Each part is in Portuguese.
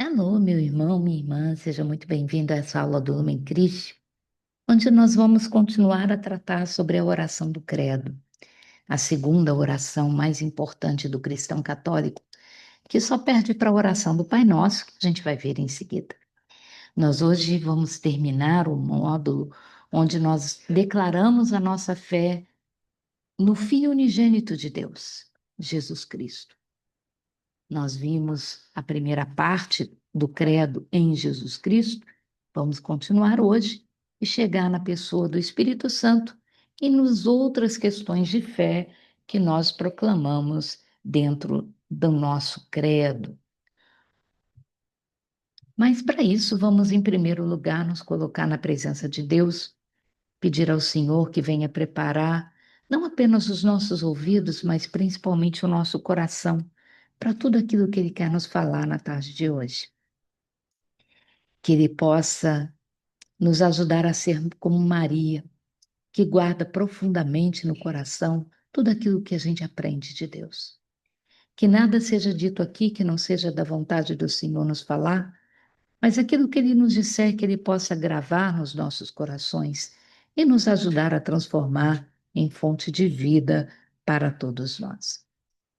Alô, meu irmão, minha irmã, seja muito bem-vindo a essa aula do Lumen Christi, onde nós vamos continuar a tratar sobre a oração do Credo, a segunda oração mais importante do cristão católico, que só perde para a oração do Pai Nosso, que a gente vai ver em seguida. Nós hoje vamos terminar o módulo onde nós declaramos a nossa fé no Filho unigênito de Deus, Jesus Cristo. Nós vimos a primeira parte do credo em Jesus Cristo. Vamos continuar hoje e chegar na pessoa do Espírito Santo e nas outras questões de fé que nós proclamamos dentro do nosso credo. Mas para isso, vamos em primeiro lugar nos colocar na presença de Deus, pedir ao Senhor que venha preparar não apenas os nossos ouvidos, mas principalmente o nosso coração para tudo aquilo que Ele quer nos falar na tarde de hoje. Que Ele possa nos ajudar a ser como Maria, que guarda profundamente no coração tudo aquilo que a gente aprende de Deus. Que nada seja dito aqui que não seja da vontade do Senhor nos falar, mas aquilo que Ele nos disser, que Ele possa gravar nos nossos corações e nos ajudar a transformar em fonte de vida para todos nós.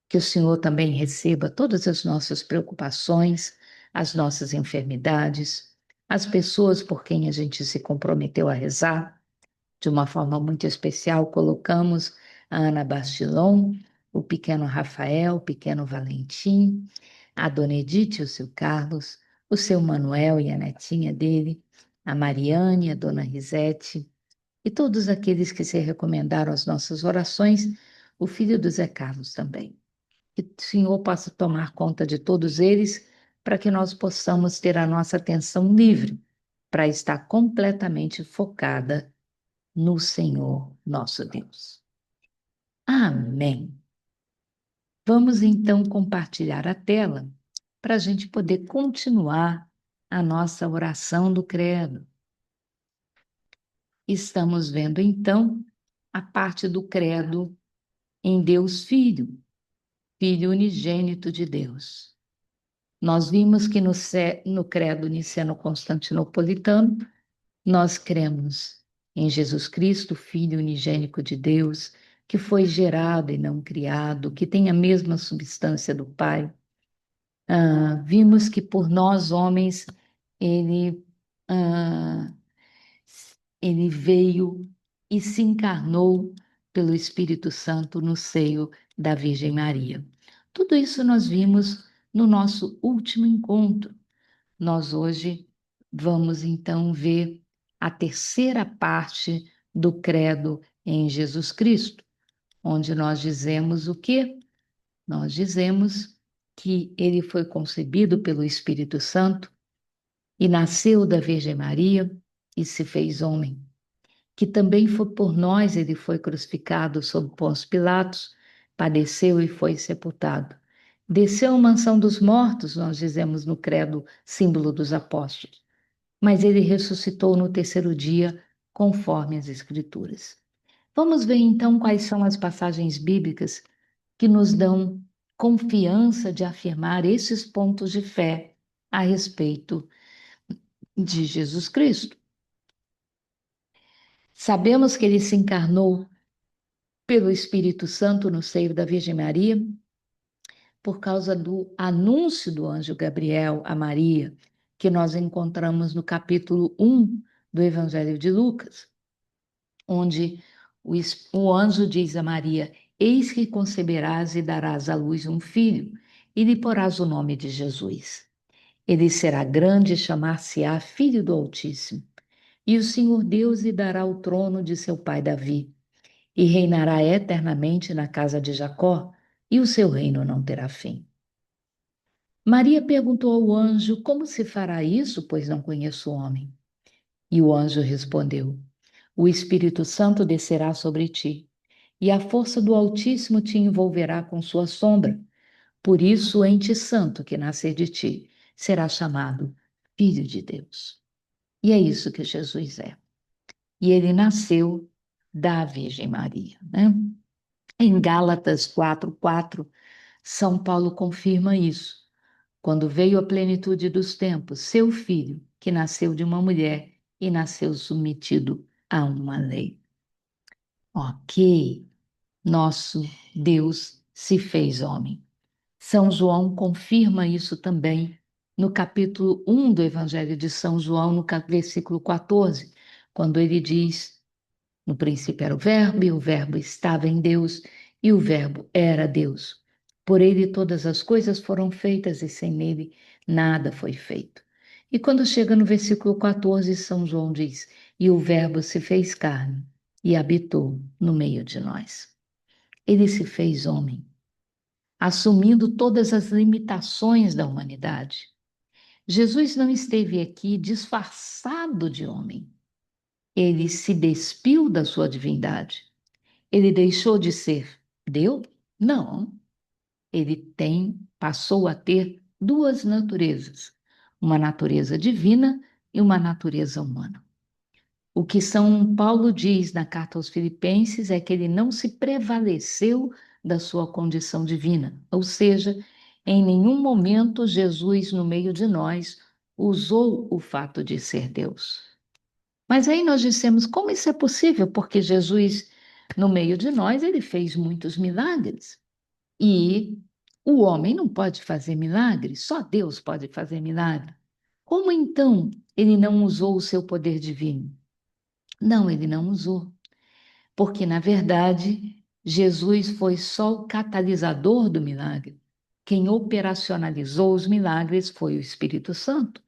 Que o Senhor também receba todas as nossas preocupações, as nossas enfermidades, as pessoas por quem a gente se comprometeu a rezar. De uma forma muito especial, colocamos a Ana Bastilon, o pequeno Rafael, o pequeno Valentim, a Dona Edith e o seu Carlos, o seu Manuel e a netinha dele, a Mariane, a Dona Risete, e todos aqueles que se recomendaram às nossas orações, o filho do Zé Carlos também. Que o Senhor possa tomar conta de todos eles, para que nós possamos ter a nossa atenção livre, para estar completamente focada no Senhor nosso Deus. Amém. Vamos então compartilhar a tela para a gente poder continuar a nossa oração do Credo. Estamos vendo então a parte do Credo em Deus Filho, Filho unigênito de Deus. Nós vimos que no Credo Niceno-Constantinopolitano, nós cremos em Jesus Cristo, Filho unigênico de Deus, que foi gerado e não criado, que tem a mesma substância do Pai. Vimos que por nós, homens, ele, ah, ele veio e se encarnou pelo Espírito Santo no seio da Virgem Maria. Tudo isso nós vimos no nosso último encontro. Nós hoje vamos então ver a terceira parte do credo em Jesus Cristo, onde nós dizemos o quê? Nós dizemos que ele foi concebido pelo Espírito Santo e nasceu da Virgem Maria e se fez homem, que também foi por nós ele foi crucificado sob Pôncio Pilatos, padeceu e foi sepultado. Desceu à mansão dos mortos, nós dizemos no credo, símbolo dos apóstolos, mas ele ressuscitou no terceiro dia, conforme as Escrituras. Vamos ver então quais são as passagens bíblicas que nos dão confiança de afirmar esses pontos de fé a respeito de Jesus Cristo. Sabemos que ele se encarnou pelo Espírito Santo no seio da Virgem Maria, por causa do anúncio do anjo Gabriel a Maria, que nós encontramos no capítulo 1 do Evangelho de Lucas, onde o anjo diz a Maria: Eis que conceberás e darás à luz um filho, e lhe porás o nome de Jesus. Ele será grande e chamar-se-á Filho do Altíssimo. E o Senhor Deus lhe dará o trono de seu pai Davi, e reinará eternamente na casa de Jacó, e o seu reino não terá fim. Maria perguntou ao anjo: Como se fará isso, pois não conheço o homem? E o anjo respondeu: O Espírito Santo descerá sobre ti, e a força do Altíssimo te envolverá com sua sombra. Por isso, o ente santo que nascer de ti será chamado Filho de Deus. E é isso que Jesus é. E ele nasceu da Virgem Maria, né? Em Gálatas 4:4, São Paulo confirma isso, quando veio a plenitude dos tempos, seu filho, que nasceu de uma mulher e nasceu submetido a uma lei. Ok, nosso Deus se fez homem. São João confirma isso também no capítulo 1 do Evangelho de São João, no versículo 14, quando ele diz: no princípio era e o Verbo estava em Deus, e o Verbo era Deus. Por ele todas as coisas foram feitas, e sem ele nada foi feito. E quando chega no versículo 14, São João diz: e o Verbo se fez carne e habitou no meio de nós. Ele se fez homem, assumindo todas as limitações da humanidade. Jesus não esteve aqui disfarçado de homem. Ele se despiu da sua divindade. Ele deixou de ser Deus? Não. Ele passou a ter duas naturezas, uma natureza divina e uma natureza humana. O que São Paulo diz na carta aos Filipenses é que ele não se prevaleceu da sua condição divina, ou seja, em nenhum momento Jesus, no meio de nós, usou o fato de ser Deus. Mas aí nós dissemos, como isso é possível? Porque Jesus, no meio de nós, ele fez muitos milagres. E o homem não pode fazer milagre, só Deus pode fazer milagre. Como então ele não usou o seu poder divino? Não, ele não usou. Porque, na verdade, Jesus foi só o catalisador do milagre. Quem operacionalizou os milagres foi o Espírito Santo.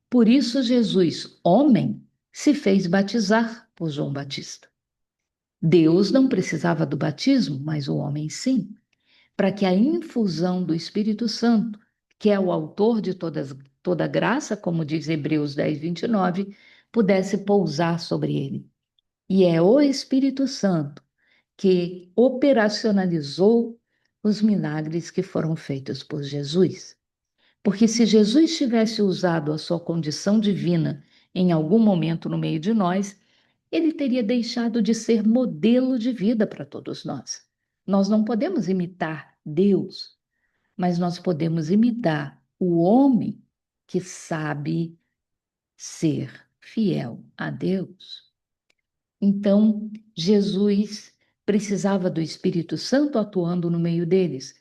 Por isso, Jesus, homem, se fez batizar por João Batista. Deus não precisava do batismo, mas o homem sim, para que a infusão do Espírito Santo, que é o autor de toda graça, como diz Hebreus 10, 29, pudesse pousar sobre ele. E é o Espírito Santo que operacionalizou os milagres que foram feitos por Jesus. Porque se Jesus tivesse usado a sua condição divina em algum momento no meio de nós, ele teria deixado de ser modelo de vida para todos nós. Nós não podemos imitar Deus, mas nós podemos imitar o homem que sabe ser fiel a Deus. Então, Jesus precisava do Espírito Santo atuando no meio deles.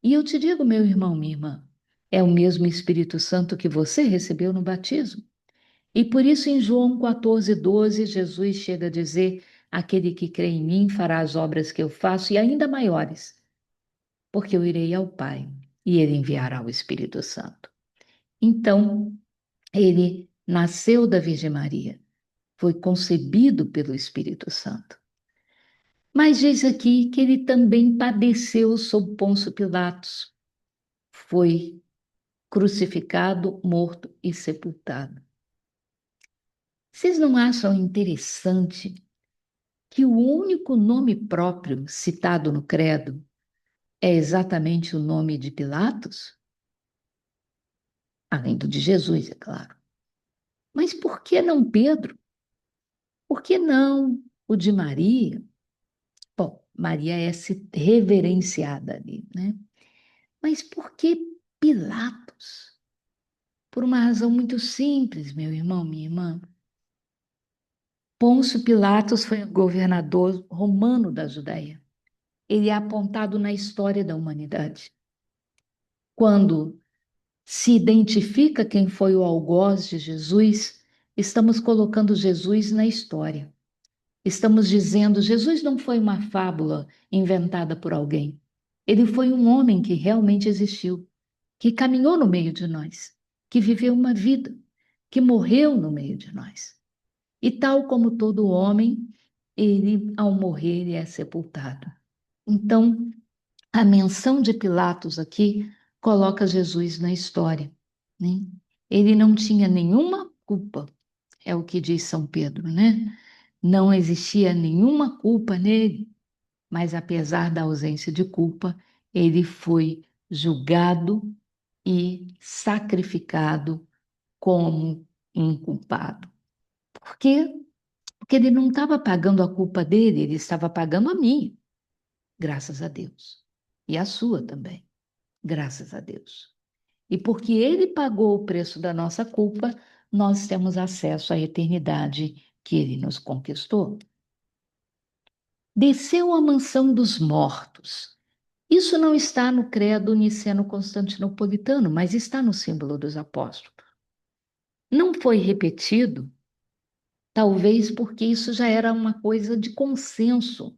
E eu te digo, meu irmão, minha irmã, é o mesmo Espírito Santo que você recebeu no batismo. E por isso, em João 14, 12, Jesus chega a dizer: aquele que crê em mim fará as obras que eu faço e ainda maiores, porque eu irei ao Pai e ele enviará o Espírito Santo. Então, ele nasceu da Virgem Maria, foi concebido pelo Espírito Santo. Mas diz aqui que ele também padeceu sob Pôncio Pilatos, foi crucificado, morto e sepultado. Vocês não acham interessante que o único nome próprio citado no credo é exatamente o nome de Pilatos? Além do de Jesus, é claro. Mas por que não Pedro? Por que não o de Maria? Bom, Maria é reverenciada ali, né? Mas por que Pilatos? Por uma razão muito simples, meu irmão, minha irmã. Pôncio Pilatos foi o governador romano da Judéia. Ele é apontado na história da humanidade. Quando se identifica quem foi o algoz de Jesus, estamos colocando Jesus na história. Estamos dizendo, Jesus não foi uma fábula inventada por alguém. Ele foi um homem que realmente existiu, que caminhou no meio de nós, que viveu uma vida, que morreu no meio de nós. E tal como todo homem, ele, ao morrer, ele é sepultado. Então, a menção de Pilatos aqui coloca Jesus na história, né? Ele não tinha nenhuma culpa, é o que diz São Pedro, né? Não existia nenhuma culpa nele, mas apesar da ausência de culpa, ele foi julgado e sacrificado como um culpado. Por quê? Porque ele não estava pagando a culpa dele, ele estava pagando a minha, graças a Deus. E a sua também, graças a Deus. E porque ele pagou o preço da nossa culpa, nós temos acesso à eternidade que ele nos conquistou. Desceu à mansão dos mortos. Isso não está no credo niceno-constantinopolitano, mas está no símbolo dos apóstolos. Não foi repetido, talvez porque isso já era uma coisa de consenso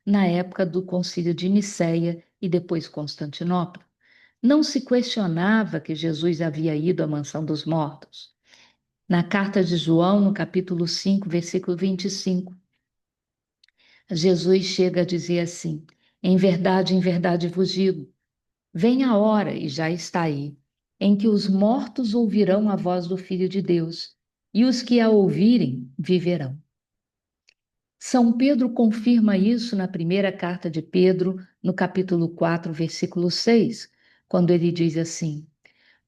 na época do Concílio de Nicéia e depois Constantinopla. Não se questionava que Jesus havia ido à mansão dos mortos. Na carta de João, no capítulo 5, versículo 25, Jesus chega a dizer assim: em verdade vos digo, vem a hora, e já está aí, em que os mortos ouvirão a voz do Filho de Deus, e os que a ouvirem viverão. São Pedro confirma isso na primeira carta de Pedro, no capítulo 4, versículo 6, quando ele diz assim: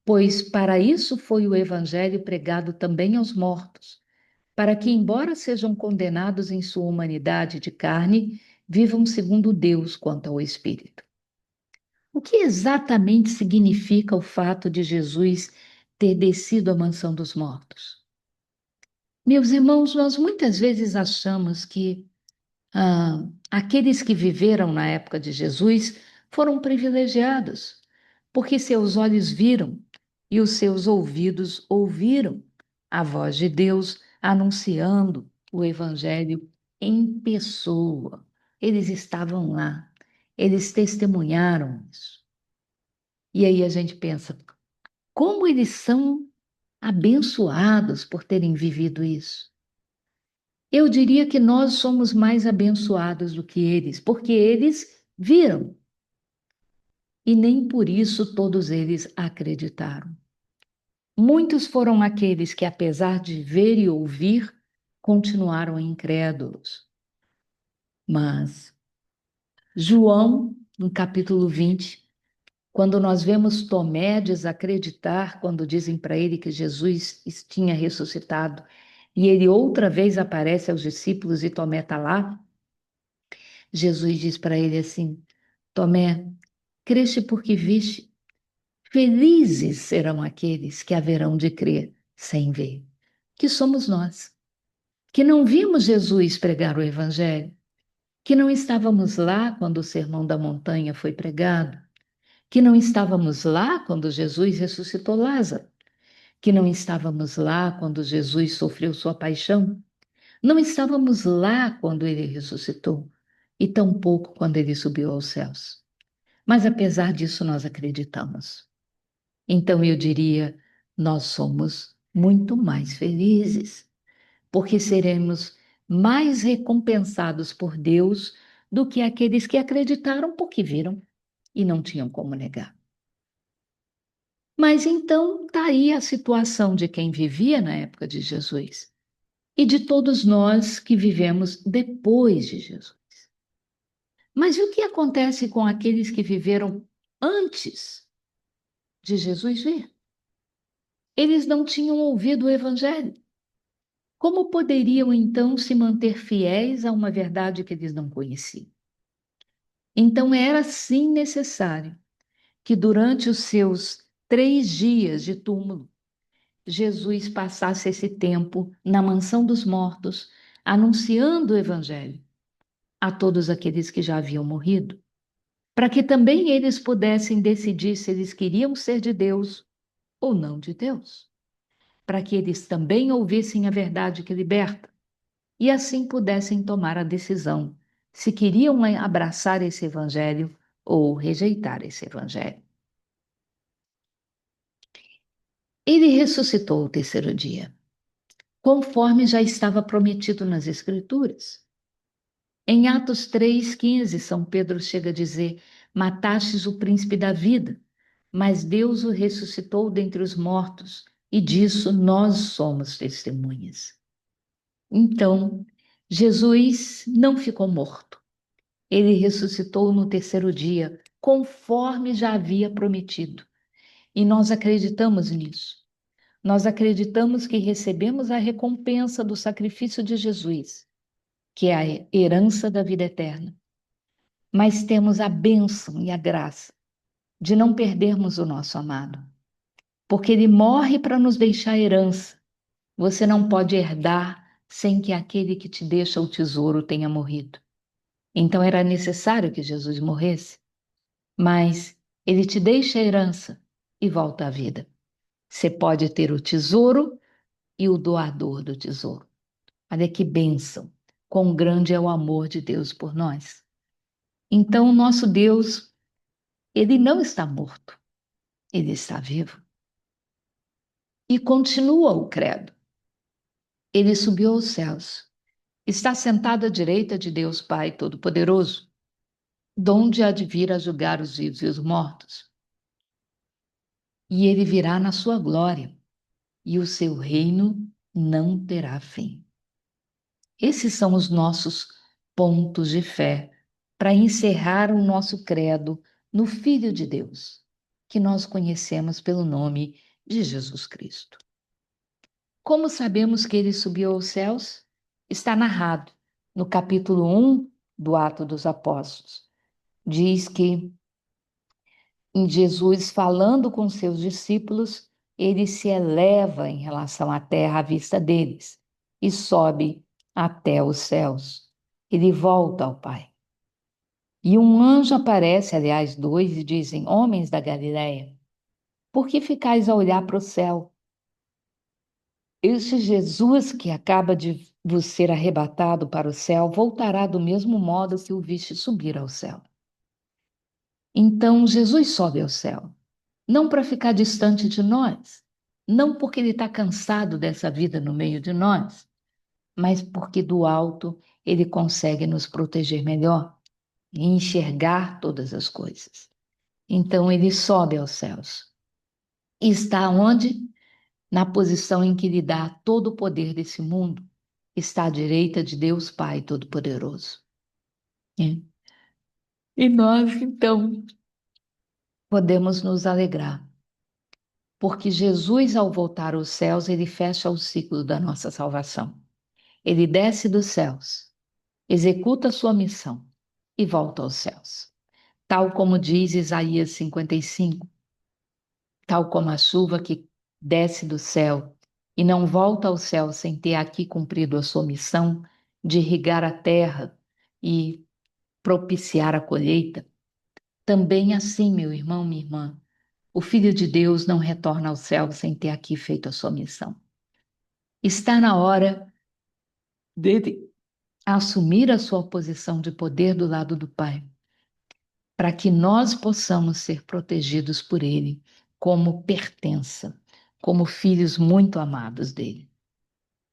pois para isso foi o evangelho pregado também aos mortos, para que, embora sejam condenados em sua humanidade de carne, vivam segundo Deus quanto ao Espírito. O que exatamente significa o fato de Jesus ter descido à mansão dos mortos? Meus irmãos, nós muitas vezes achamos que aqueles que viveram na época de Jesus foram privilegiados, porque seus olhos viram e os seus ouvidos ouviram a voz de Deus anunciando o Evangelho em pessoa. Eles estavam lá, eles testemunharam isso. E aí a gente pensa, como eles são abençoados por terem vivido isso? Eu diria que nós somos mais abençoados do que eles, porque eles viram. E nem por isso todos eles acreditaram. Muitos foram aqueles que, apesar de ver e ouvir, continuaram incrédulos. Mas João, no capítulo 20, quando nós vemos Tomé desacreditar, quando dizem para ele que Jesus tinha ressuscitado, e ele outra vez aparece aos discípulos e Tomé está lá, Jesus diz para ele assim: Tomé, creste porque viste? Felizes serão aqueles que haverão de crer sem ver, que somos nós, que não vimos Jesus pregar o Evangelho, que não estávamos lá quando o Sermão da Montanha foi pregado, que não estávamos lá quando Jesus ressuscitou Lázaro, que não estávamos lá quando Jesus sofreu sua paixão, não estávamos lá quando ele ressuscitou, e tampouco quando ele subiu aos céus. Mas apesar disso, nós acreditamos. Então eu diria, nós somos muito mais felizes, porque seremos mais recompensados por Deus do que aqueles que acreditaram porque viram e não tinham como negar. Mas então está aí a situação de quem vivia na época de Jesus e de todos nós que vivemos depois de Jesus. Mas e o que acontece com aqueles que viveram antes de Jesus vir? Eles não tinham ouvido o Evangelho. Como poderiam então se manter fiéis a uma verdade que eles não conheciam? Então era sim necessário que durante os seus 3 dias de túmulo, Jesus passasse esse tempo na mansão dos mortos, anunciando o Evangelho a todos aqueles que já haviam morrido, para que também eles pudessem decidir se eles queriam ser de Deus ou não de Deus, para que eles também ouvissem a verdade que liberta e assim pudessem tomar a decisão se queriam abraçar esse evangelho ou rejeitar esse evangelho. Ele ressuscitou o terceiro dia, conforme já estava prometido nas Escrituras. Em Atos 3,15, São Pedro chega a dizer: matastes o príncipe da vida, mas Deus o ressuscitou dentre os mortos, e disso nós somos testemunhas. Então, Jesus não ficou morto. Ele ressuscitou no terceiro dia, conforme já havia prometido. E nós acreditamos nisso. Nós acreditamos que recebemos a recompensa do sacrifício de Jesus, que é a herança da vida eterna. Mas temos a bênção e a graça de não perdermos o nosso amado. porque ele morre para nos deixar herança. Você não pode herdar sem que aquele que te deixa o tesouro tenha morrido. Então era necessário que Jesus morresse, mas ele te deixa a herança e volta à vida. Você pode ter o tesouro e o doador do tesouro. Olha que bênção! Quão grande é o amor de Deus por nós. Então, o nosso Deus, ele não está morto, ele está vivo. E continua o credo. Ele subiu aos céus, está sentado à direita de Deus Pai Todo-Poderoso, donde há de vir a julgar os vivos e os mortos. E ele virá na sua glória, e o seu reino não terá fim. Esses são os nossos pontos de fé para encerrar o nosso credo no Filho de Deus, que nós conhecemos pelo nome de Jesus Cristo. Como sabemos que ele subiu aos céus? Está narrado no capítulo 1 do Atos dos Apóstolos. Diz que em Jesus falando com seus discípulos, ele se eleva em relação à terra à vista deles e sobe até os céus. Ele volta ao Pai. E um anjo aparece, aliás, dois, e dizem: Homens da Galileia, por que ficais a olhar para o céu? Este Jesus que acaba de vos ser arrebatado para o céu voltará do mesmo modo que o viste subir ao céu. Então Jesus sobe ao céu, não para ficar distante de nós, não porque ele está cansado dessa vida no meio de nós, mas porque do alto ele consegue nos proteger melhor e enxergar todas as coisas. Então ele sobe aos céus. E está onde? Na posição em que lhe dá todo o poder desse mundo. Está à direita de Deus Pai Todo-Poderoso. É. E nós, então, podemos nos alegrar, porque Jesus, ao voltar aos céus, ele fecha o ciclo da nossa salvação. Ele desce dos céus, executa a sua missão e volta aos céus. Tal como diz Isaías 55, tal como a chuva que desce do céu e não volta ao céu sem ter aqui cumprido a sua missão de irrigar a terra e propiciar a colheita, também assim, meu irmão, minha irmã, o Filho de Deus não retorna ao céu sem ter aqui feito a sua missão. Está na hora dele assumir a sua posição de poder do lado do Pai, para que nós possamos ser protegidos por ele como pertença, como filhos muito amados dele.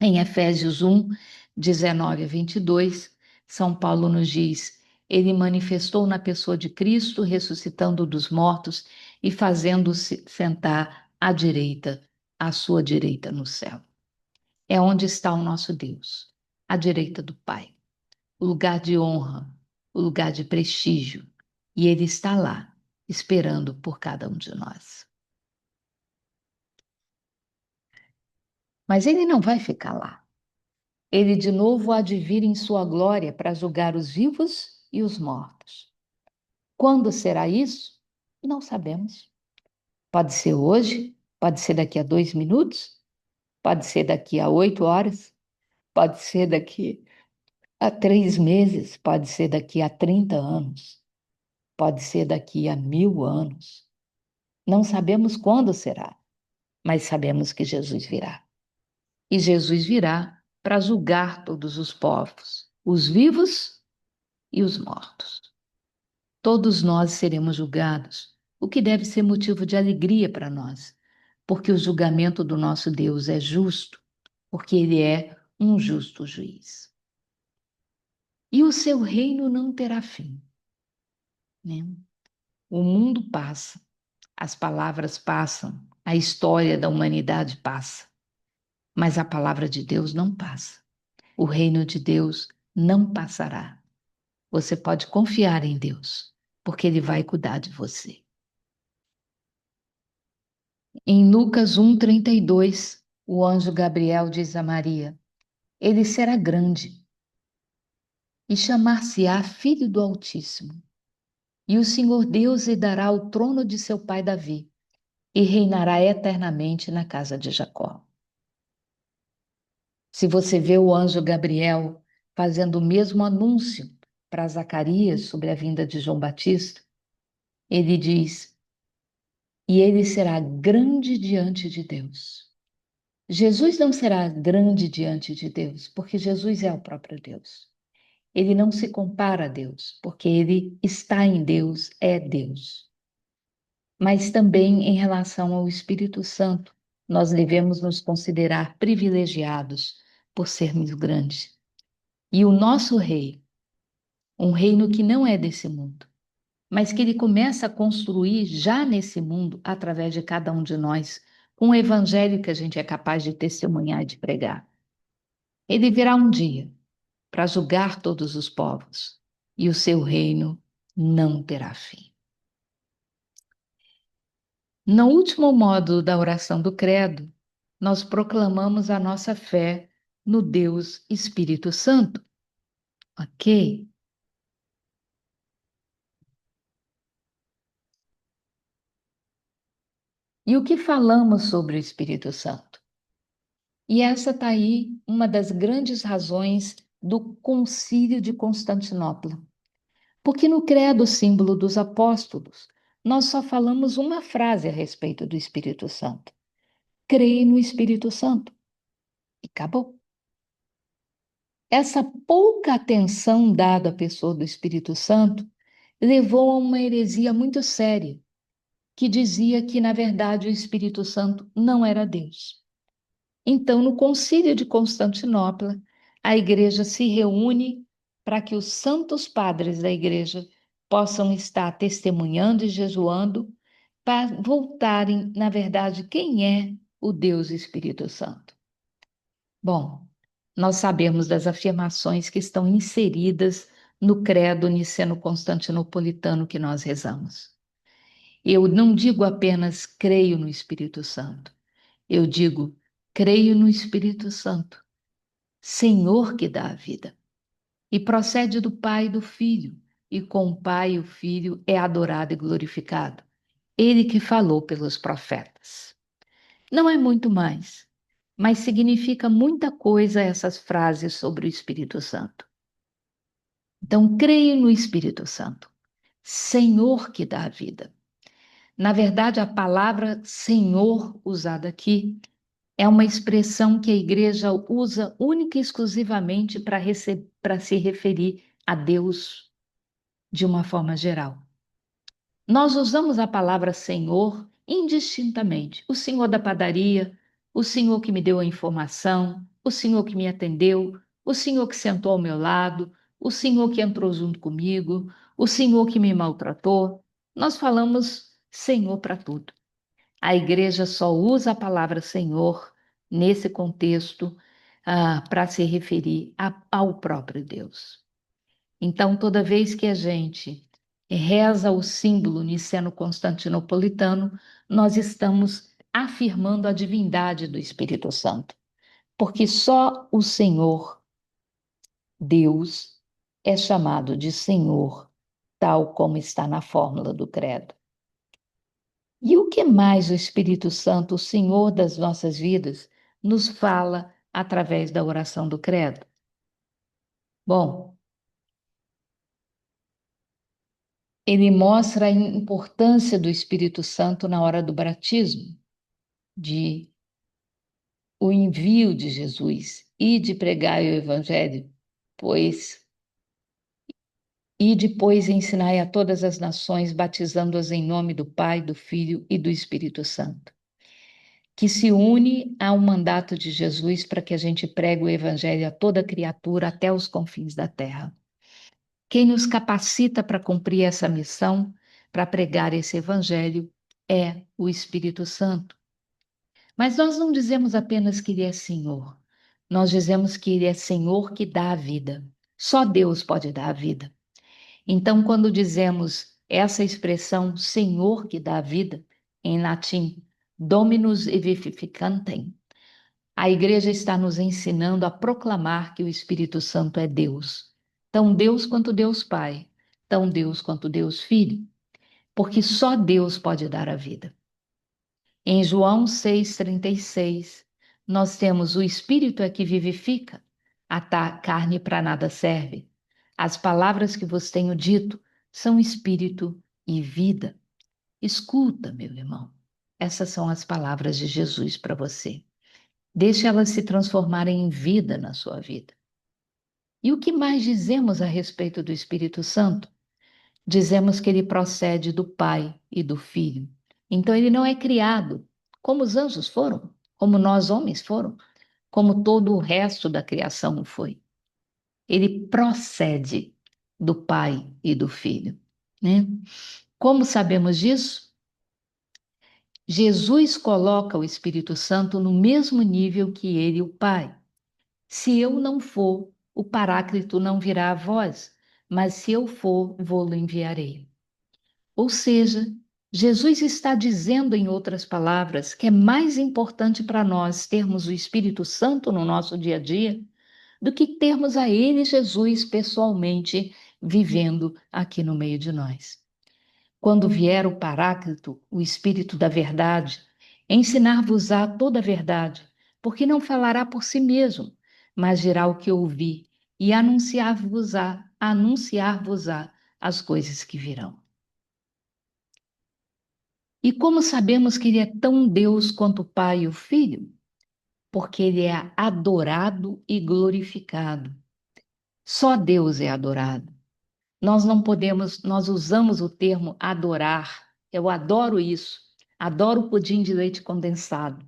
Em Efésios 1, 19 a 22, São Paulo nos diz: Ele manifestou na pessoa de Cristo, ressuscitando dos mortos e fazendo-se sentar à direita, à sua direita no céu. É onde está o nosso Deus, à direita do Pai, o lugar de honra, o lugar de prestígio, e Ele está lá, esperando por cada um de nós. Mas Ele não vai ficar lá. Ele de novo há de vir em sua glória para julgar os vivos e os mortos. Quando será isso? Não sabemos. Pode ser hoje, pode ser daqui a 2 minutos, pode ser daqui a 8 horas, pode ser daqui a 3 meses, pode ser daqui a 30 anos, pode ser daqui a 1000 anos. Não sabemos quando será, mas sabemos que Jesus virá. E Jesus virá para julgar todos os povos, os vivos e os mortos. Todos nós seremos julgados, o que deve ser motivo de alegria para nós, porque o julgamento do nosso Deus é justo, porque ele é um justo juiz. E o seu reino não terá fim, né? O mundo passa, as palavras passam, a história da humanidade passa, mas a palavra de Deus não passa. O reino de Deus não passará. Você pode confiar em Deus, porque ele vai cuidar de você. Em Lucas 1:32, o anjo Gabriel diz a Maria: Ele será grande e chamar-se-á Filho do Altíssimo. E o Senhor Deus lhe dará o trono de seu pai Davi. e reinará eternamente na casa de Jacó. Se você vê o anjo Gabriel fazendo o mesmo anúncio para Zacarias sobre a vinda de João Batista, ele diz: e ele será grande diante de Deus. Jesus não será grande diante de Deus, porque Jesus é o próprio Deus. Ele não se compara a Deus, porque ele está em Deus, é Deus. Mas também em relação ao Espírito Santo, nós devemos nos considerar privilegiados por sermos grandes. E o nosso rei, um reino que não é desse mundo, mas que ele começa a construir já nesse mundo, através de cada um de nós, com o evangelho que a gente é capaz de testemunhar e de pregar. Ele virá um dia para julgar todos os povos, e o seu reino não terá fim. No último módulo da oração do Credo, nós proclamamos a nossa fé no Deus Espírito Santo, ok? E o que falamos sobre o Espírito Santo? E essa está aí uma das grandes razões do Concílio de Constantinopla. Porque no Credo, símbolo dos apóstolos, nós só falamos uma frase a respeito do Espírito Santo. Creio no Espírito Santo. E acabou. Essa pouca atenção dada à pessoa do Espírito Santo levou a uma heresia muito séria, que dizia que, na verdade, o Espírito Santo não era Deus. Então, no Concílio de Constantinopla, a igreja se reúne para que os santos padres da igreja possam estar testemunhando e jejuando para voltarem, na verdade, quem é o Deus Espírito Santo. Bom, nós sabemos das afirmações que estão inseridas no credo niceno-constantinopolitano que nós rezamos. Eu não digo apenas creio no Espírito Santo, eu digo creio no Espírito Santo, Senhor que dá a vida, e procede do Pai e do Filho, e com o Pai e o Filho é adorado e glorificado. Ele que falou pelos profetas. Não é muito mais, mas significa muita coisa essas frases sobre o Espírito Santo. Então, creio no Espírito Santo, Senhor que dá a vida. Na verdade, a palavra Senhor usada aqui é uma expressão que a igreja usa única e exclusivamente para se referir a Deus de uma forma geral. Nós usamos a palavra Senhor indistintamente. O Senhor da padaria, o Senhor que me deu a informação, o Senhor que me atendeu, o Senhor que sentou ao meu lado, o Senhor que entrou junto comigo, o Senhor que me maltratou. Nós falamos Senhor para tudo. A igreja só usa a palavra Senhor nesse contexto para se referir ao próprio Deus. Então, toda vez que a gente reza o símbolo niceno-constantinopolitano, nós estamos afirmando a divindade do Espírito Santo, porque só o Senhor, Deus, é chamado de Senhor, tal como está na fórmula do Credo. E o que mais o Espírito Santo, o Senhor das nossas vidas, nos fala através da oração do Credo? Bom, ele mostra a importância do Espírito Santo na hora do batismo, de o envio de Jesus e de pregar o Evangelho, pois e depois ensinai a todas as nações, batizando-as em nome do Pai, do Filho e do Espírito Santo, que se une ao mandato de Jesus para que a gente pregue o Evangelho a toda criatura até os confins da terra. Quem nos capacita para cumprir essa missão, para pregar esse Evangelho, é o Espírito Santo. Mas nós não dizemos apenas que Ele é Senhor, nós dizemos que Ele é Senhor que dá a vida. Só Deus pode dar a vida. Então, quando dizemos essa expressão Senhor que dá a vida, em latim, Dominus vivificantem, a igreja está nos ensinando a proclamar que o Espírito Santo é Deus. Tão Deus quanto Deus Pai, tão Deus quanto Deus Filho, porque só Deus pode dar a vida. Em João 6,36, nós temos: o Espírito é que vivifica, a carne para nada serve. As palavras que vos tenho dito são espírito e vida. Escuta, meu irmão, essas são as palavras de Jesus para você. Deixe elas se transformarem em vida na sua vida. E o que mais dizemos a respeito do Espírito Santo? Dizemos que ele procede do Pai e do Filho. Então ele não é criado como os anjos foram, como nós homens foram, como todo o resto da criação foi. Ele procede do Pai e do Filho, né? Como sabemos disso? Jesus coloca o Espírito Santo no mesmo nível que ele, o Pai. Se eu não for, o Paráclito não virá a vós, mas se eu for, vou-lo enviarei. Ou seja, Jesus está dizendo, em outras palavras, que é mais importante para nós termos o Espírito Santo no nosso dia a dia do que termos a Ele, Jesus, pessoalmente vivendo aqui no meio de nós. Quando vier o Paráclito, o Espírito da Verdade, ensinar-vos-á toda a verdade, porque não falará por si mesmo, mas dirá o que ouvi e anunciar-vos-á as coisas que virão. E como sabemos que ele é tão Deus quanto o Pai e o Filho? Porque ele é adorado e glorificado. Só Deus é adorado. Nós não podemos, nós usamos o termo adorar. Eu adoro isso. Adoro o pudim de leite condensado.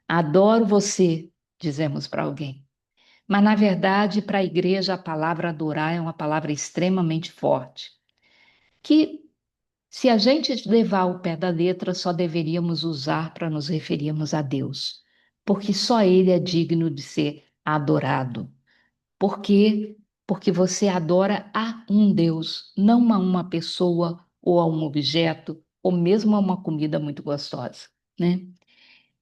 Adoro você, dizemos para alguém. Mas, na verdade, para a igreja, a palavra adorar é uma palavra extremamente forte, que, se a gente levar ao pé da letra, só deveríamos usar para nos referirmos a Deus, porque só Ele é digno de ser adorado. Por quê? Porque você adora a um Deus, não a uma pessoa ou a um objeto, ou mesmo a uma comida muito gostosa, né?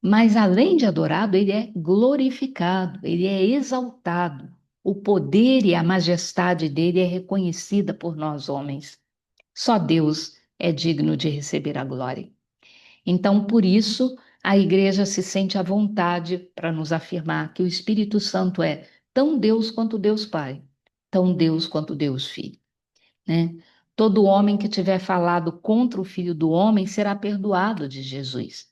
Mas além de adorado, ele é glorificado, ele é exaltado. O poder e a majestade dele é reconhecida por nós homens. Só Deus é digno de receber a glória. Então, por isso, a igreja se sente à vontade para nos afirmar que o Espírito Santo é tão Deus quanto Deus Pai, tão Deus quanto Deus Filho, né? Todo homem que tiver falado contra o Filho do Homem será perdoado de Jesus.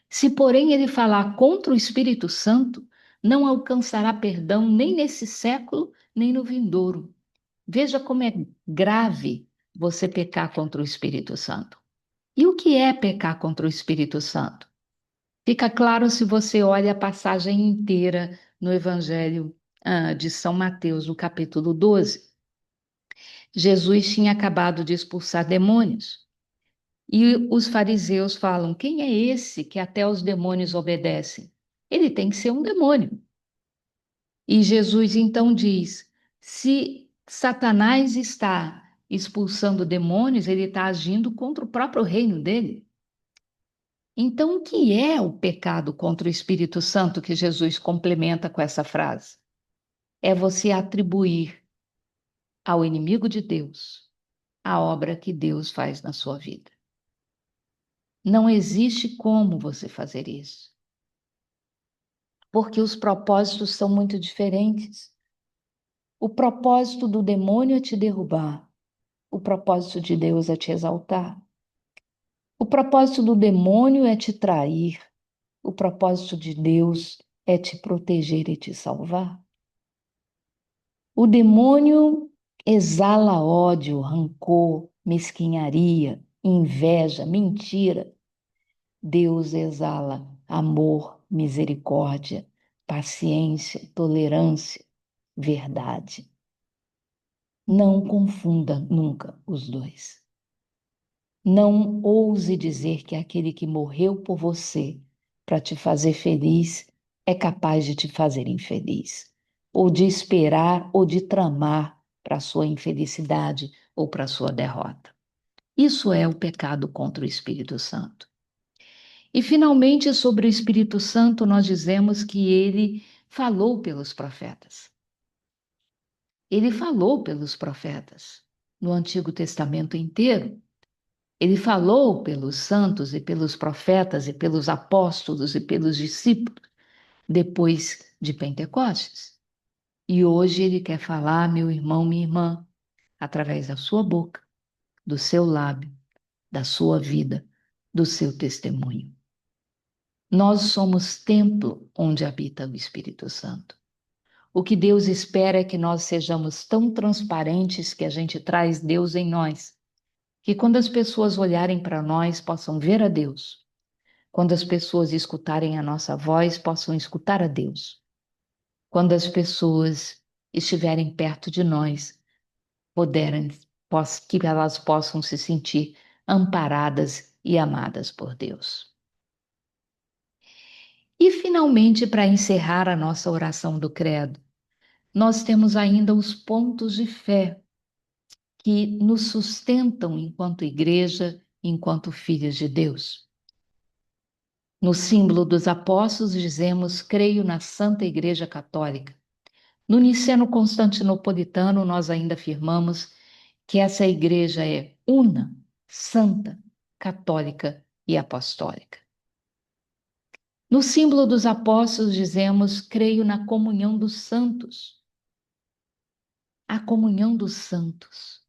Se, porém, ele falar contra o Espírito Santo, não alcançará perdão nem nesse século, nem no vindouro. Veja como é grave você pecar contra o Espírito Santo. E o que é pecar contra o Espírito Santo? Fica claro se você olha a passagem inteira no Evangelho de São Mateus, no capítulo 12. Jesus tinha acabado de expulsar demônios. E os fariseus falam: quem é esse que até os demônios obedecem? Ele tem que ser um demônio. E Jesus então diz: se Satanás está expulsando demônios, ele está agindo contra o próprio reino dele. Então, o que é o pecado contra o Espírito Santo que Jesus complementa com essa frase? É você atribuir ao inimigo de Deus a obra que Deus faz na sua vida. Não existe como você fazer isso, porque os propósitos são muito diferentes. O propósito do demônio é te derrubar, o propósito de Deus é te exaltar. O propósito do demônio é te trair, o propósito de Deus é te proteger e te salvar. O demônio exala ódio, rancor, mesquinharia, inveja, mentira. Deus exala amor, misericórdia, paciência, tolerância, verdade. Não confunda nunca os dois. Não ouse dizer que aquele que morreu por você para te fazer feliz é capaz de te fazer infeliz, ou de esperar ou de tramar para a sua infelicidade ou para a sua derrota. Isso é o pecado contra o Espírito Santo. E finalmente, sobre o Espírito Santo, nós dizemos que ele falou pelos profetas. Ele falou pelos profetas no Antigo Testamento inteiro. Ele falou pelos santos e pelos profetas e pelos apóstolos e pelos discípulos depois de Pentecostes. E hoje ele quer falar, meu irmão, minha irmã, através da sua boca, do seu lábio, da sua vida, do seu testemunho. Nós somos templo onde habita o Espírito Santo. O que Deus espera é que nós sejamos tão transparentes que a gente traz Deus em nós, que quando as pessoas olharem para nós possam ver a Deus. Quando as pessoas escutarem a nossa voz, possam escutar a Deus. Quando as pessoas estiverem perto de nós, que elas possam se sentir amparadas e amadas por Deus. E, finalmente, para encerrar a nossa oração do Credo, nós temos ainda os pontos de fé que nos sustentam enquanto igreja, enquanto filhos de Deus. No símbolo dos apóstolos, dizemos: creio na Santa Igreja Católica. No Niceno Constantinopolitano, nós ainda afirmamos que essa igreja é una, santa, católica e apostólica. No símbolo dos apóstolos, dizemos: creio na comunhão dos santos. A comunhão dos santos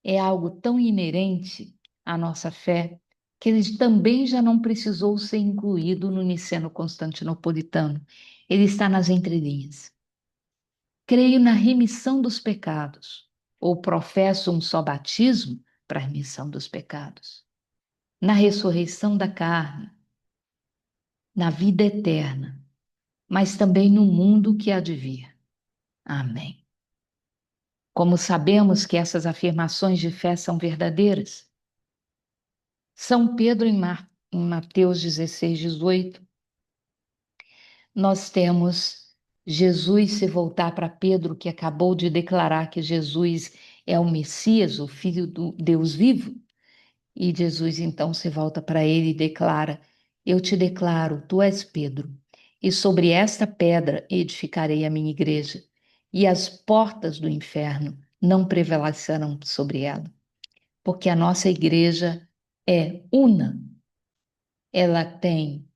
é algo tão inerente à nossa fé que ele também já não precisou ser incluído no Niceno Constantinopolitano. Ele está nas entrelinhas. Creio na remissão dos pecados, ou professo um só batismo para a remissão dos pecados, na ressurreição da carne, na vida eterna, mas também no mundo que há de vir. Amém. Como sabemos que essas afirmações de fé são verdadeiras? São Pedro, em Mateus 16, 18, nós temos Jesus se voltar para Pedro, que acabou de declarar que Jesus é o Messias, o Filho do Deus vivo. E Jesus então se volta para ele e declara: eu te declaro, tu és Pedro, e sobre esta pedra edificarei a minha igreja, e as portas do inferno não prevalecerão sobre ela. Porque a nossa igreja é una. Ela tem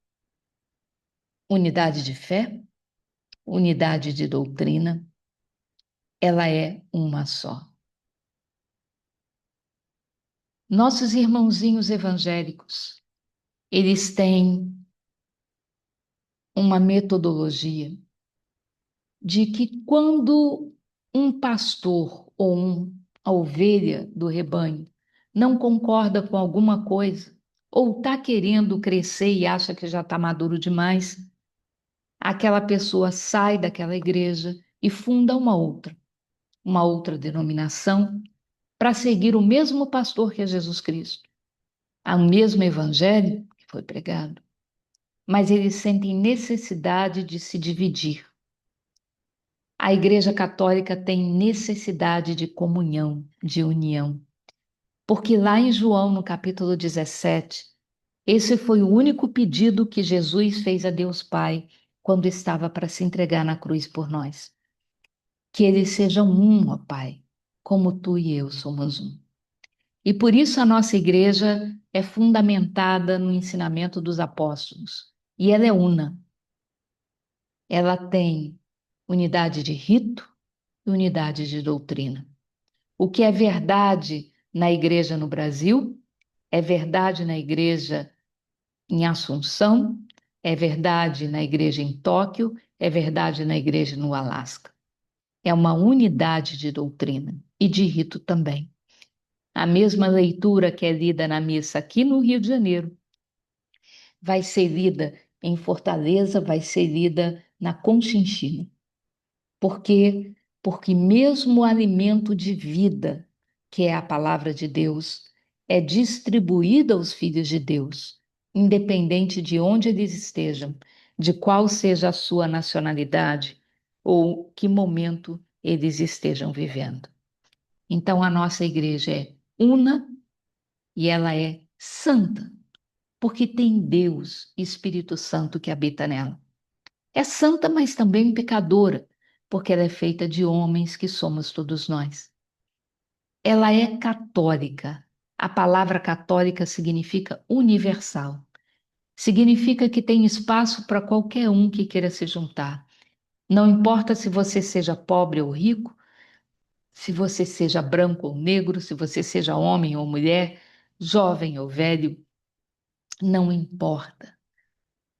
unidade de fé, unidade de doutrina, ela é uma só. Nossos irmãozinhos evangélicos, eles têm uma metodologia de que quando um pastor ou a ovelha do rebanho não concorda com alguma coisa, ou está querendo crescer e acha que já está maduro demais, aquela pessoa sai daquela igreja e funda uma outra denominação, para seguir o mesmo pastor que é Jesus Cristo, o mesmo evangelho que foi pregado, mas eles sentem necessidade de se dividir. A Igreja Católica tem necessidade de comunhão, de união, porque lá em João, no capítulo 17, esse foi o único pedido que Jesus fez a Deus Pai quando estava para se entregar na cruz por nós. Que eles sejam um, ó Pai, como tu e eu somos um. E por isso a nossa igreja é fundamentada no ensinamento dos apóstolos. E ela é una. Ela tem unidade de rito e unidade de doutrina. O que é verdade na igreja no Brasil, é verdade na igreja em Assunção, é verdade na igreja em Tóquio, é verdade na igreja no Alasca. É uma unidade de doutrina e de rito também. A mesma leitura que é lida na missa aqui no Rio de Janeiro vai ser lida em Fortaleza, vai ser lida na Conchinchina. Por quê? Porque mesmo o alimento de vida, que é a palavra de Deus, é distribuído aos filhos de Deus, independente de onde eles estejam, de qual seja a sua nacionalidade ou que momento eles estejam vivendo. Então, a nossa igreja é una e ela é santa, porque tem Deus, Espírito Santo, que habita nela. É santa, mas também pecadora, porque ela é feita de homens que somos todos nós. Ela é católica, A palavra católica significa universal. Significa que tem espaço para qualquer um que queira se juntar. Não importa se você seja pobre ou rico, se você seja branco ou negro, se você seja homem ou mulher, jovem ou velho, não importa.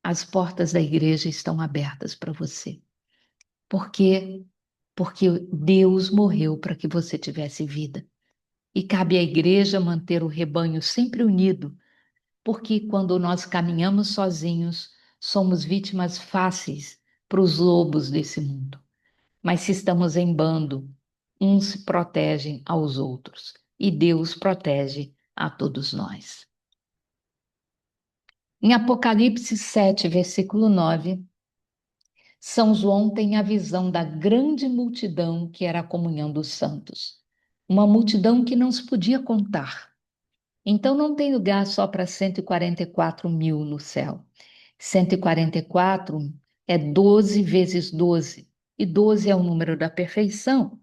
As portas da igreja estão abertas para você. Por quê? Porque Deus morreu para que você tivesse vida. E cabe à igreja manter o rebanho sempre unido, porque quando nós caminhamos sozinhos, somos vítimas fáceis para os lobos desse mundo. Mas se estamos em bando, uns se protegem aos outros e Deus protege a todos nós. Em Apocalipse 7, versículo 9, São João tem a visão da grande multidão que era a comunhão dos santos. Uma multidão que não se podia contar. Então não tem lugar só para 144 mil no céu. 144 é 12 vezes 12. E 12 é o número da perfeição,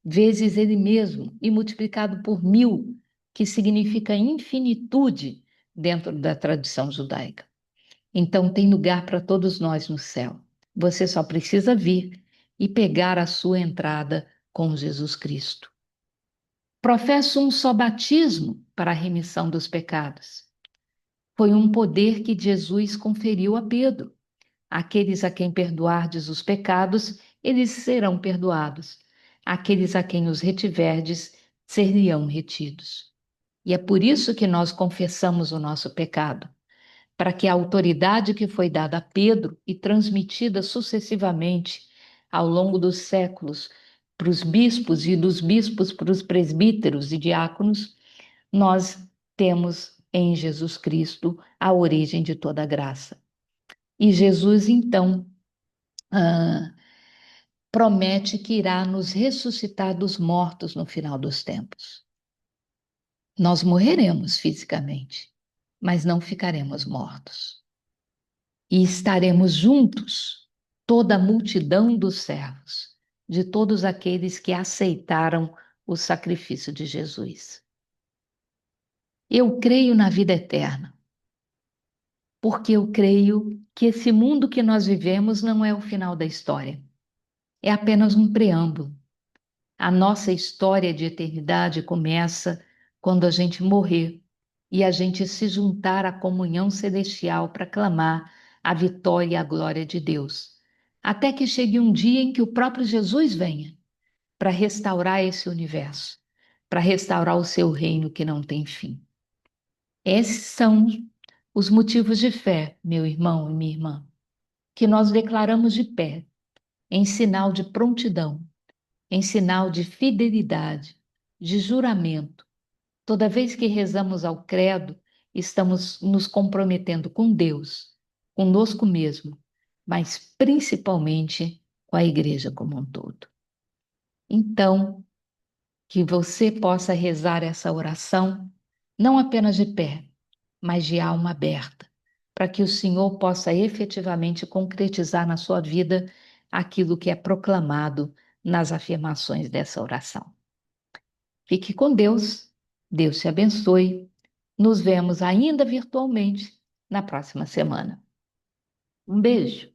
vezes ele mesmo, e multiplicado por 1000, que significa infinitude dentro da tradição judaica. Então tem lugar para todos nós no céu. Você só precisa vir e pegar a sua entrada com Jesus Cristo. Professo um só batismo para a remissão dos pecados. Foi um poder que Jesus conferiu a Pedro. Aqueles a quem perdoardes os pecados, eles serão perdoados. Aqueles a quem os retiverdes, seriam retidos. E é por isso que nós confessamos o nosso pecado, para que a autoridade que foi dada a Pedro e transmitida sucessivamente ao longo dos séculos para os bispos e dos bispos para os presbíteros e diáconos, nós temos em Jesus Cristo a origem de toda a graça. E Jesus, então, promete que irá nos ressuscitar dos mortos no final dos tempos. Nós morreremos fisicamente, mas não ficaremos mortos. E estaremos juntos, toda a multidão dos servos, de todos aqueles que aceitaram o sacrifício de Jesus. Eu creio na vida eterna, porque eu creio que esse mundo que nós vivemos não é o final da história, é apenas um preâmbulo. A nossa história de eternidade começa quando a gente morrer e a gente se juntar à comunhão celestial para clamar a vitória e a glória de Deus. Até que chegue um dia em que o próprio Jesus venha para restaurar esse universo, para restaurar o seu reino que não tem fim. Esses são os motivos de fé, meu irmão e minha irmã, que nós declaramos de pé, em sinal de prontidão, em sinal de fidelidade, de juramento. Toda vez que rezamos ao credo, estamos nos comprometendo com Deus, conosco mesmo, mas principalmente com a igreja como um todo. Então, que você possa rezar essa oração, não apenas de pé, mas de alma aberta, para que o Senhor possa efetivamente concretizar na sua vida aquilo que é proclamado nas afirmações dessa oração. Fique com Deus, Deus te abençoe. Nos vemos ainda virtualmente na próxima semana. Um beijo.